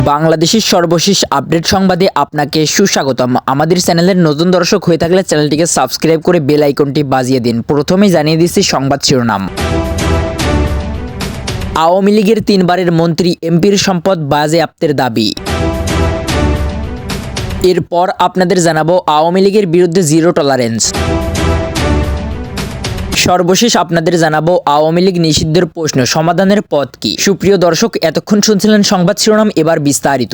বাংলাদেশের সর্বশেষ আপডেট সংবাদে আপনাকে সুস্বাগতম। আমাদের চ্যানেলের নতুন দর্শক হয়ে থাকলে চ্যানেলটিকে সাবস্ক্রাইব করে বেল আইকনটি বাজিয়ে দিন। প্রথমেই জানিয়ে দিচ্ছি সংবাদ শিরোনাম। আওয়ামী লীগের 3 বারের মন্ত্রী এমপির সম্পদ বাজেয়াপ্তের দাবি। এরপর আপনাদের জানাবো আওয়ামী লীগের বিরুদ্ধে জিরো টলারেন্স। সর্বশেষ আপনাদের জানাবো আওয়ামী লীগ নিষিদ্ধের প্রশ্ন সমাধানের পথ কি। সুপ্রিয় দর্শক, এতক্ষণ শুনছিলেন সংবাদ শিরোনাম, এবার বিস্তারিত।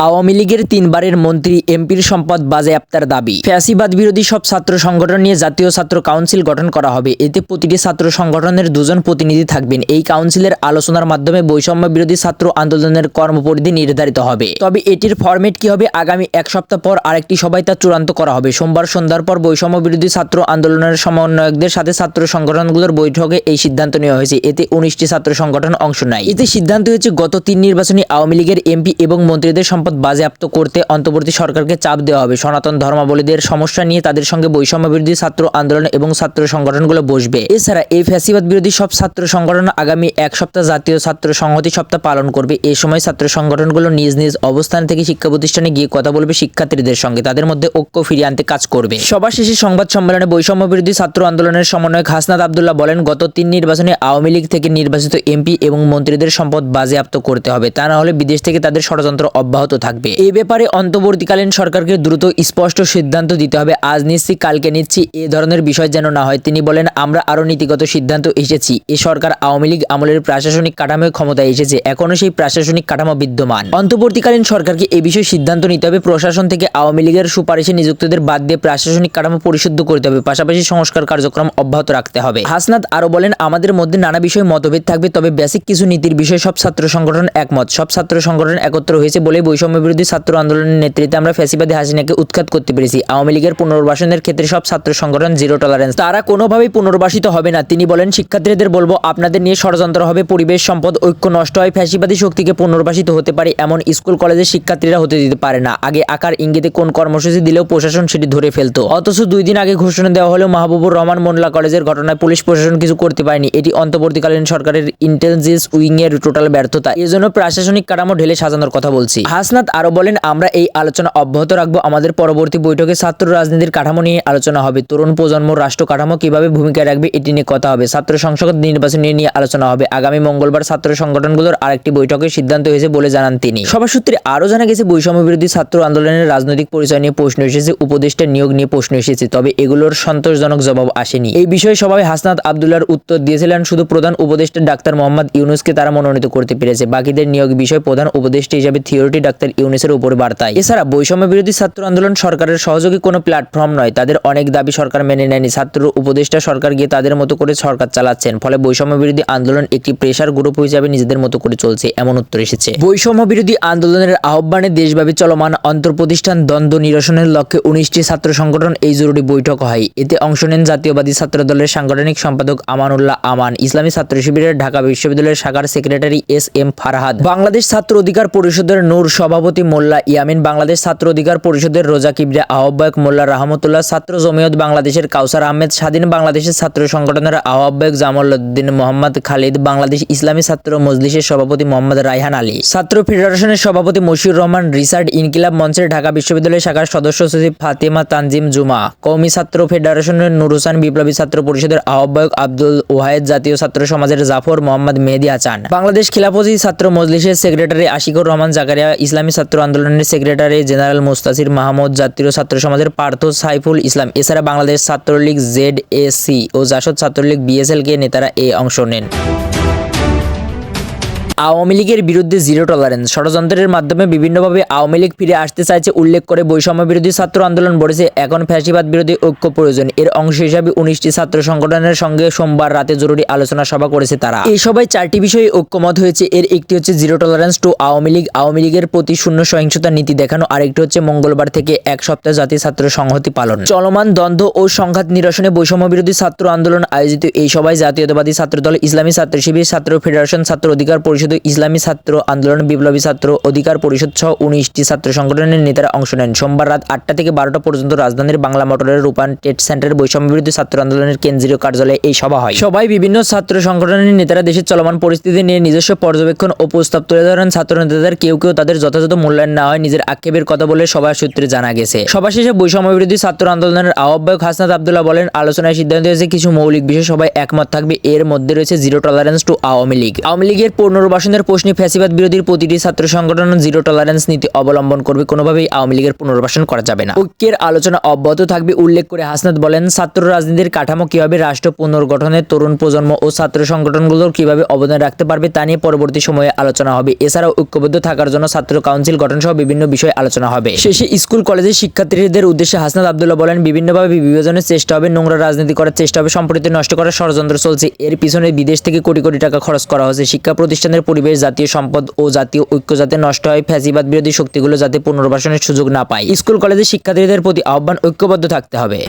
আওয়ামী লীগের 3 বারের মন্ত্রী এমপির সম্পদ বাজেয়াপ্তার দাবি। ফ্যাসিবাদ বিরোধী সব ছাত্র সংগঠন নিয়ে জাতীয় ছাত্র কাউন্সিল গঠন করা হবে। এতে প্রতিটি ছাত্র সংগঠনের 2 জন প্রতিনিধি থাকবেন। এই কাউন্সিলের আলোচনার মাধ্যমে বৈষম্য বিরোধী ছাত্র আন্দোলনের কর্মপরিধি নির্ধারিত হবে। তবে এটির ফরম্যাট কি হবে, আগামী 1 সপ্তাহ পর আরেকটি সভায় তা চূড়ান্ত করা হবে। সোমবার সন্ধ্যার পর বৈষম্য বিরোধী ছাত্র আন্দোলনের সমন্বয়কদের সাথে ছাত্র সংগঠনগুলোর বৈঠকে এই সিদ্ধান্ত নেওয়া হয়েছে। এতে 19টি ছাত্র সংগঠন অংশ নেয়। এতে সিদ্ধান্ত হয়েছে গত 3 নির্বাচনী আওয়ামী লীগের এমপি এবং মন্ত্রীদের সম্পদ বাজেয়াপ্ত করতে অন্তর্বর্তী সরকারকে চাপ দেওয়া হবে। সনাতন ধর্মাবলম্বীদের সমস্যা নিয়ে তাদের সঙ্গে বৈষম্য বিরোধী ছাত্র আন্দোলন এবং ছাত্র সংগঠনগুলো বসবে। এছাড়া এই ফ্যাসিবাদ বিরোধী সব ছাত্র সংগঠন আগামী 1 সপ্তাহ জাতীয় ছাত্র সংহতি সপ্তাহ পালন করবে। এই সময় ছাত্র সংগঠনগুলো নিজ নিজ অবস্থান থেকে শিক্ষা প্রতিষ্ঠানে গিয়ে কথা বলবে শিক্ষার্থীদের সঙ্গে, তাদের মধ্যে ঐক্য ফিরিয়ে আনতে কাজ করবে। সভা শেষে সংবাদ সম্মেলনে বৈষম্য বিরোধী ছাত্র আন্দোলনের সমন্বয়ক হাসনাত আব্দুল্লাহ বলেন, গত 3 নির্বাচনে আওয়ামী লীগ থেকে নির্বাচিত এমপি এবং মন্ত্রীদের সম্পদ বাজেয়াপ্ত করতে হবে, তা না হলে বিদেশ থেকে তাদের ষড়যন্ত্র অব্যাহত থাকবে। এই ব্যাপারে অন্তর্বর্তীকালীন সরকারকে দ্রুত স্পষ্ট সিদ্ধান্ত দিতে হবে। আজ নিচ্ছি কালকে নিচ্ছি এ ধরনের বিষয় যেন না হয়। তিনি বলেন, আমরা আরো নীতিগত সিদ্ধান্ত এসেছি। এ সরকার আওয়ামী লীগ আমলের প্রশাসনিক কাঠামো ক্ষমতায় এসেছে, এখনো সেই প্রশাসনিক কাঠামো বিদ্যমান। অন্তর্বর্তীকালীন সরকারকে এই বিষয়ে সিদ্ধান্ত নিতে হবে। প্রশাসন থেকে আওয়ামী লীগের সুপারিশে নিযুক্তদের বাদ দিয়ে প্রশাসনিক কাঠামো পরিশুদ্ধ করতে হবে, পাশাপাশি সংস্কার কার্যক্রম অব্যাহত রাখতে হবে। হাসনাত আরো বলেন, আমাদের মধ্যে নানা বিষয়ে মতভেদ থাকবে, তবে বেসিক কিছু নীতির বিষয়ে সব ছাত্র সংগঠন একমত। সব ছাত্র সংগঠন একত্র হয়েছে বলে বৈষম্য বিরোধী ছাত্র আন্দোলনের নেতৃত্বে আমরা ফ্যাসিবাদী হাসিনাকে উৎখাত করতে পেরেছি। আওয়ামী লীগের পুনর্বাসনের ক্ষেত্রে সব ছাত্র সংগঠন জিরো টলারেন্স, তারা কোনোভাবেই পুনর্বাসিত হবে না। তিনি বলেন, শিক্ষার্থীদের বলবো, আপনাদের নিয়ে ষড়যন্ত্র হবে, পরিবেশ সম্পদ ঐক্য নষ্ট হয়, ফ্যাসিবাদী শক্তিকে পুনর্বাসিত হতে পারে এমন স্কুল কলেজের শিক্ষার্থীরা হতে দিতে পারে না। আগে আকার ইঙ্গিতে কোন কর্মসূচি দিলেও প্রশাসন সেটি ধরে ফেলতো, অথচ 2 দিন আগে ঘোষণা দেওয়া হলেও মাহবুবুর রহমান মোল্লা কলেজের ঘটনায় পুলিশ প্রশাসন কিছু করতে পারেনি। এটি অন্তর্বর্তীকালীন সরকারের ইন্টেলিজেন্স উইং এর টোটাল ব্যর্থতা। এজন্য প্রশাসনিক কাঠামো ঢেলে সাজানোর কথা বলছি। হাসনাত আরো বলেন, আমরা এই আলোচনা অব্যাহত রাখবো। আমাদের পরবর্তী বৈঠকে ছাত্র রাজনীতির কাঠামো নিয়ে আলোচনা হবে। তরুণ প্রজন্ম রাষ্ট্র কাঠামো কিভাবে ভূমিকা রাখবে এটি নিয়ে কথা হবে। ছাত্র সংসদ নির্বাচন নিয়ে আলোচনা হবে। আগামী মঙ্গলবার ছাত্র সংগঠনগুলোর আরেকটি বৈঠকের সিদ্ধান্ত হয়েছে বলে জানান তিনি। সভা সূত্রে আরো জানা গেছে, বৈষম্য বিরোধী ছাত্র আন্দোলনের রাজনৈতিক পরিচয় নিয়ে প্রশ্ন এসেছে, উপদেষ্টা নিয়োগ নিয়ে প্রশ্ন এসেছে, তবে এগুলোর সন্তোষজনক জবাব আসেনি। এই বিষয়ে সভায় হাসনাত আব্দুল্লাহর উত্তর দিয়েছিলেন, শুধু প্রধান উপদেষ্টা ডাক্তার মোহাম্মদ ইউনূসকে তারা মনোনীত করতে পেরেছে, বাকিদের নিয়োগ বিষয়ে প্রধান উপদেষ্টা হিসেবে থিওরিটি ডাক্তার ইউনূসের উপর বার্তায়। এছাড়া বৈষম্য বিরোধী ছাত্র আন্দোলন সরকারের সহযোগী কোনো প্ল্যাটফর্ম নয়, তাদের অনেক দাবি সরকার মেনে নেয়নি। ছাত্র উপদেষ্টা সরকার গিয়ে তাদের মতো করে সরকার চালাচ্ছেন, ফলে বৈষম্য বিরোধী আন্দোলন একটি প্রেসার গ্রুপ হিসাবে নিজেদের মতো করে চলছে, এমন উত্তর এসেছে। বৈষম্য বিরোধী আন্দোলনের আহ্বানে দেশব্যাপী চলমান অন্তর্প্রতিষ্ঠান দ্বন্দ্ব নিরসনের লক্ষ্যে 19টি ছাত্র সংগঠন এই জরুরি বৈঠক হয়। এতে অংশ নেন জাতীয়বাদী ছাত্র দলের সাংগঠনিক সম্পাদক আমানুল্লাহ আমান, ইসলামী ছাত্র শিবিরের ঢাকা বিশ্ববিদ্যালয়ের শাখার সেক্রেটারি SM ফারহাদ, বাংলাদেশ ছাত্র অধিকার পরিষদের নূর সভাপতি মোল্লা ইয়ামিন, বাংলাদেশ ছাত্র অধিকার পরিষদের রোজা কিবরিয়া আহ্বায়ক মোল্লা রাহমতুল্লাহ, ছাত্র জমিয়ত বাংলাদেশের কাউসার আহমেদ, স্বাধীন বাংলাদেশের ছাত্র সংগঠনের আহ্বায়ক জামাল উদ্দিন মোহাম্মদ খালিদ, বাংলাদেশ ইসলামী ছাত্র মজলিসের সভাপতি মোহাম্মদ রায়হান আলী, ছাত্র ফেডারেশনের সভাপতি মশিউর রহমান রিসার্ড, ইনকিলাব মঞ্চের ঢাকা বিশ্ববিদ্যালয় শাখার সদস্য সচিব ফাতেমা তানজিম জুমা, কওমি ছাত্র ফেডারেশনের নূর হোসেন, বিপ্লবী ছাত্র পরিষদের আহ্বায়ক আব্দুল ওয়াহেদ, জাতীয় ছাত্র সমাজের জাফর মোহাম্মদ মেহেদী হাসান, বাংলাদেশ খিলাফতি ছাত্র মজলিসের সেক্রেটারি আশিকুর রহমান জাকারিয়া, ইসলামী ছাত্র আন্দোলনের সেক্রেটারি জেনারেল মুস্তাসির মাহমুদ, জাতীয় ছাত্র সমাজের পার্থ সাইফুল ইসলাম। এছাড়া বাংলাদেশ ছাত্রলীগ ZAC ও জাসদ ছাত্রলীগ BSLK নেতারা অংশ নেন। আওয়ামী লীগের বিরুদ্ধে জিরো টলারেন্স, ষড়যন্ত্রের মাধ্যমে বিভিন্নভাবে আওয়ামী লীগ ফিরে আসতে চাইছে উল্লেখ করে বৈষম্য বিরোধী ছাত্র আন্দোলন বলেছে, এখন ফ্যাসিবাদ বিরোধী ঐক্য প্রয়োজন। এর অংশ হিসাবে 19টি ছাত্র সংগঠনের সঙ্গে সোমবার রাতে জরুরি আলোচনা সভা করেছে তারা। এই সভায় 4টি বিষয়ে ঐক্যমত হয়েছে। এর একটি হচ্ছে zero tolerance two Awami League, Awami লীগের প্রতি শূন্য সহিংসতা নীতি দেখানো। আরেকটি হচ্ছে মঙ্গলবার থেকে 1 সপ্তাহ জাতীয় ছাত্র সংহতি পালন। চলমান দ্বন্দ্ব ও সংঘাত নিরসনে বৈষম্য বিরোধী ছাত্র আন্দোলন আয়োজিত এই সভায় জাতীয়তাবাদী ছাত্রদল, ইসলামী ছাত্র শিবির, ছাত্র ফেডারেশন, ছাত্র অধিকার পরিষদ, পরিষদ ও ইসলামী ছাত্র আন্দোলন, বিপ্লবী ছাত্র অধিকার পরিষদ সহ 19টি ছাত্র সংগঠনের নেতারা অংশ নেন। সোমবার রাত 8টা থেকে 12টা পর্যন্ত রাজধানীর বাংলা মোটরের রূপান ট্রেড সেন্টারে বৈষম্য বিরোধী ছাত্র আন্দোলনের কেন্দ্রীয় কার্যালয়ে এই সভা হয়। সভায় বিভিন্ন ছাত্র সংগঠনের নেতারা দেশের চলমান পরিস্থিতি নিয়ে নিজস্ব পর্যবেক্ষণ ও প্রস্তাব তুলে ধরেন। ছাত্র নেতাদের কেউ তাদের যথাযথ মূল্যায়ন না হয় নিজের আক্ষেপের কথা বলে সভা সূত্রে জানা গেছে। সভা শেষে বৈষম্য বিরোধী ছাত্র আন্দোলনের আহ্বায়ক হাসনাত আব্দুল্লাহ বলেন, আলোচনায় সিদ্ধান্ত হয়েছে কিছু মৌলিক বিষয় সবাই একমত থাকবে। এর মধ্যে রয়েছে zero tolerance two Awami League. Awami লীগের পুনর্বাসনের প্রশ্নে ফ্যাসিবাদ বিরোধীর প্রতিটি ছাত্র সংগঠন জিরো টলারেন্স নীতি অবলম্বন করবে। কোনোভাবেই আওয়ামী লীগের পুনর্বাসন করা যাবে না। ঐক্যের আলোচনা অব্যাহত থাকবে উল্লেখ করে হাসনাত বলেন, ছাত্র রাজনীতির কাঠামো কিভাবে রাষ্ট্র পুনর্গঠনে তরুণ প্রজন্ম ও ছাত্র সংগঠনগুলোর কিভাবে অবদান রাখতে পারবে তা নিয়ে পরবর্তী সময়ে আলোচনা হবে। এছাড়াও ঐক্যবদ্ধ থাকার জন্য ছাত্র কাউন্সিল গঠন সহ বিভিন্ন বিষয়ে আলোচনা হবে। শেষে স্কুল কলেজের শিক্ষার্থীদের উদ্দেশ্যে হাসনাত আব্দুল্লাহ বলেন, বিভিন্নভাবে বিভাজনের চেষ্টা হবে, নোংরা রাজনীতি করার চেষ্টা হবে, সম্প্রীতি নষ্ট করার ষড়যন্ত্র চলছে। এর পিছনে বিদেশ থেকে কোটি কোটি টাকা খরচ করা হচ্ছে। শিক্ষা প্রতিষ্ঠানের পরিবেশ, জাতীয় সম্পদ ও জাতীয় ঐক্য যাতে নষ্ট হয়, ফ্যাসিবাদ বিরোধী শক্তিগুলো যাতে পুনর্বাসনের সুযোগ না পায়। স্কুল কলেজের শিক্ষার্থীদের প্রতি আহ্বান, ঐক্যবদ্ধ থাকতে হবে।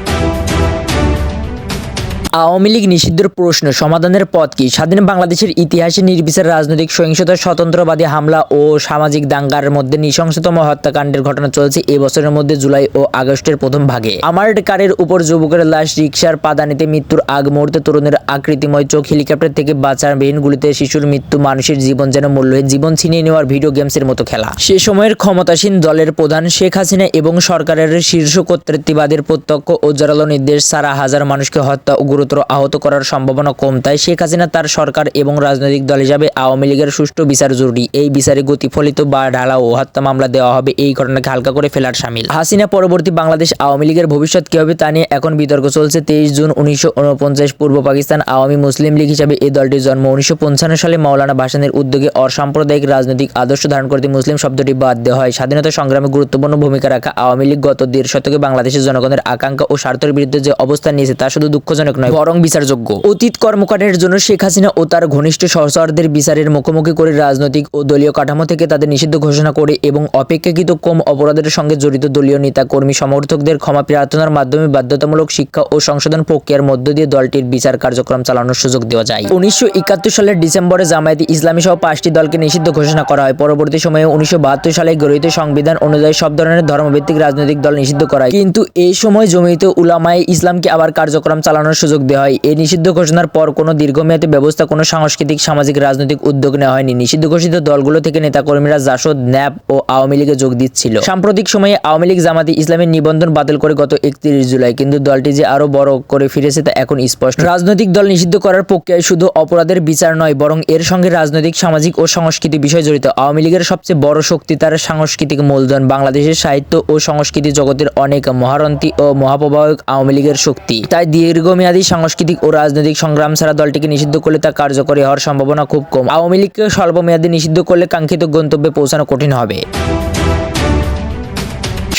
আওয়ামী লীগ নিষিদ্ধের প্রশ্ন সমাধানের পথ কি? স্বাধীন বাংলাদেশের ইতিহাসে নির্বিচার রাজনৈতিক সহিংসতা, স্বতন্ত্রবাদী হামলা ও সামাজিক দাঙ্গার মধ্যে নৃশংসতম হত্যাকাণ্ডের ঘটনা চলছে এ বছরের মধ্যে জুলাই ও আগস্টের প্রথম ভাগে। আর্মড কারের উপর যুবকের লাশ, রিকশার পাদানিতে মৃত্যুর আগ মুহূর্তে তরুণের আকৃতিময় চোখ, হেলিকপ্টার থেকে বাঁচাবিহীন গুলিতে শিশুর মৃত্যু, মানুষের জীবন যেন মূল্যহীন, জীবন ছিনিয়ে নেওয়ার ভিডিও গেমসের মতো খেলা। সে সময়ের ক্ষমতাসীন দলের প্রধান শেখ হাসিনা এবং সরকারের শীর্ষ কর্তৃত্ববাদের প্রত্যক্ষ ও জোরালো নির্দেশ ছাড়া হাজার মানুষকে হত্যা ও গুরুতর আহত করার সম্ভাবনা কম। তাই শেখ হাসিনা, তার সরকার এবং রাজনৈতিক দল হিসাবে আওয়ামী লীগের সুষ্ঠু বিচার জরুরি। এই বিচারে গতিফলিত বা ঢালাও হত্যা মামলা দেওয়া হবে এই ঘটনাকে হালকা করে ফেলার শামিল। হাসিনা পরবর্তী বাংলাদেশ আওয়ামী লীগের ভবিষ্যৎ কি হবে তা নিয়ে এখন বিতর্ক চলছে। 23 জুন 1949 পূর্ব পাকিস্তান আওয়ামী মুসলিম লীগ হিসাবে এই দলটির জন্ম। 1955 সালে মাওলানা ভাসানীর উদ্যোগে অসাম্প্রদায়িক রাজনৈতিক আদর্শ ধারণ করতে মুসলিম শব্দটি বাদ দেওয়া হয়। স্বাধীনতা সংগ্রামে গুরুত্বপূর্ণ ভূমিকা রাখা আওয়ামী লীগ গত 1.5 শতকে বাংলাদেশের জনগণের আকাঙ্ক্ষা ও স্বার্থের বিরুদ্ধে যে অবস্থান নিয়েছে তা শুধু দুঃখজনক নয়, বরং বিচারযোগ্য। অতীত কর্মকাণ্ডের জন্য শেখ হাসিনা ও তার ঘনিষ্ঠ সহচরদের বিচারের মুখোমুখি করে রাজনৈতিক ও দলীয় কাঠামো থেকে তাদের নিষিদ্ধ ঘোষণা করে এবং অপেক্ষাকৃত কম অপরাধের সঙ্গে জড়িত দলীয় নেতা কর্মী সমর্থকদের ক্ষমা প্রার্থনার মাধ্যমে বাধ্যতামূলক শিক্ষা ও সংশোধন প্রক্রিয়ার মধ্য দিয়ে দলটির বিচার কার্যক্রম চালানোর সুযোগ দেওয়া যায়। 1971 সালের ডিসেম্বরে জামায়াতে ইসলামী সহ 5টি দলকে নিষিদ্ধ ঘোষণা করা হয়। পরবর্তী সময়ে 1972 সালে গৃহীত সংবিধান অনুযায়ী সব ধরনের ধর্মভিত্তিক রাজনৈতিক দল নিষিদ্ধ করা হয়। কিন্তু এই সময় জমিয়তে উলামায়ে ইসলামকে আবার কার্যক্রম চালানোর সুযোগ দেওয়া হয়। এই নিষিদ্ধ ঘোষণার পর কোনো দীর্ঘমেয়াদী ব্যবস্থা, কোনো সাংস্কৃতিক, সামাজিক, রাজনৈতিক উদ্যোগ নেওয়া হয়নি। নিষিদ্ধ ঘোষিত দলগুলো থেকে নেতাকর্মীরা জাসদ, ন্যাপ ও আওয়ামী লীগে যোগ দিচ্ছিল। সাম্প্রতিক সময়ে আওয়ামী লীগ জামায়াতে ইসলামের নিবন্ধন বাতিল করে গত 31 জুলাই। কিন্তু দলটি যে আরো বড় করে ফিরেছে তা এখন স্পষ্ট। রাজনৈতিক দল নিষিদ্ধ করার প্রক্রিয়ায় শুধু অপরাধের বিচার নয়, বরং এর সঙ্গে রাজনৈতিক, সামাজিক ও সাংস্কৃতিক বিষয় জড়িত। আওয়ামী লীগের সবচেয়ে বড় শক্তি তার সাংস্কৃতিক মূলধন। বাংলাদেশের সাহিত্য ও সংস্কৃতি জগতের অনেক মহারন্তী ও মহাপ্রবাহক আওয়ামী লীগের শক্তি। তাই দীর্ঘমেয়াদী সাংস্কৃতিক ও রাজনৈতিক সংগ্রাম ছাড়া দলটিকে নিষিদ্ধ করলে তা কার্যকরী হওয়ার সম্ভাবনা খুব কম। আওয়ামী লীগকে স্বল্পমেয়াদী নিষিদ্ধ করলে কাঙ্ক্ষিত গন্তব্যে পৌঁছানো কঠিন হবে।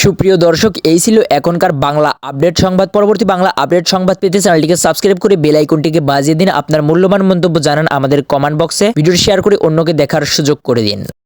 সুপ্রিয় দর্শক, এই ছিল এখনকার বাংলা আপডেট সংবাদ। পরবর্তী বাংলা আপডেট সংবাদ পেতে চ্যানেলটিকে সাবস্ক্রাইব করে বেল আইকনটিকে বাজিয়ে দিন। আপনার মূল্যবান মন্তব্য জানান আমাদের কমেন্ট বক্সে। ভিডিওটি শেয়ার করে অন্যকে দেখার সুযোগ করে দিন।